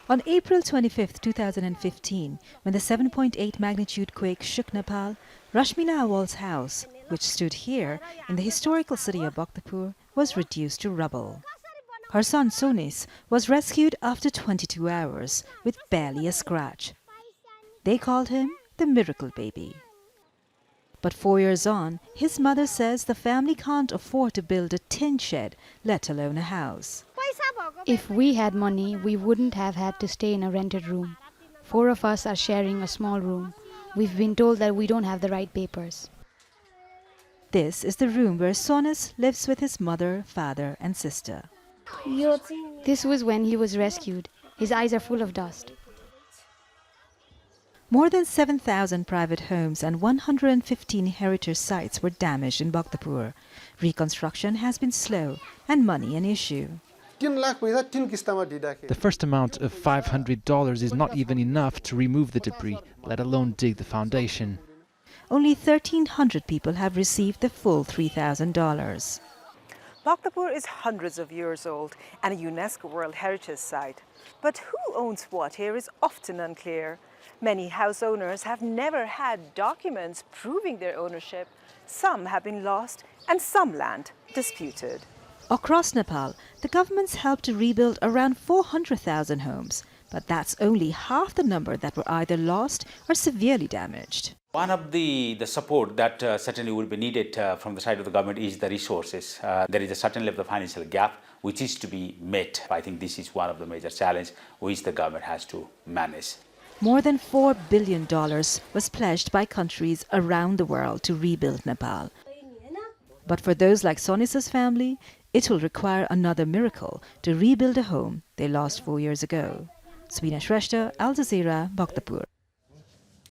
On April 25, 2015, when the 7.8 magnitude quake shook Nepal, RASHMILA AWAL's house, which stood here in the historical city of Bhaktapur, was reduced to rubble. Her son Sonis was rescued after 22 hours with barely a scratch. They called him the miracle baby. But 4 years on, his mother says the family can't afford to build a tin shed, let alone a house. If we had money, we wouldn't have had to stay in a rented room. 4 of us are sharing a small room. We've been told that we don't have the right papers. This is the room where Sonis lives with his mother, father and sister. This was when he was rescued. His eyes are full of dust. More than 7,000 private homes and 115 heritage sites were damaged in Bhaktapur. Reconstruction has been slow and money an issue. The first amount of $500 is not even enough to remove the debris, let alone dig the foundation. Only 1,300 people have received the full $3,000. Bhaktapur is hundreds of years old and a UNESCO World Heritage Site. But who owns what here is often unclear. Many house owners have never had documents proving their ownership. Some have been lost and some land disputed. Across Nepal, the government's helped to rebuild around 400,000 homes, but that's only half the number that were either lost or severely damaged. One of the support that certainly will be needed from the side of the government is the resources. There is a certain level of financial gap which is to be met. I think this is one of the major challenges which the government has to manage. More than $4 billion was pledged by countries around the world to rebuild Nepal. But for those like Sonis's family, it will require another miracle to rebuild a home they lost 4 years ago. Subina, Shrestha, Aljazeera, Bhaktapur.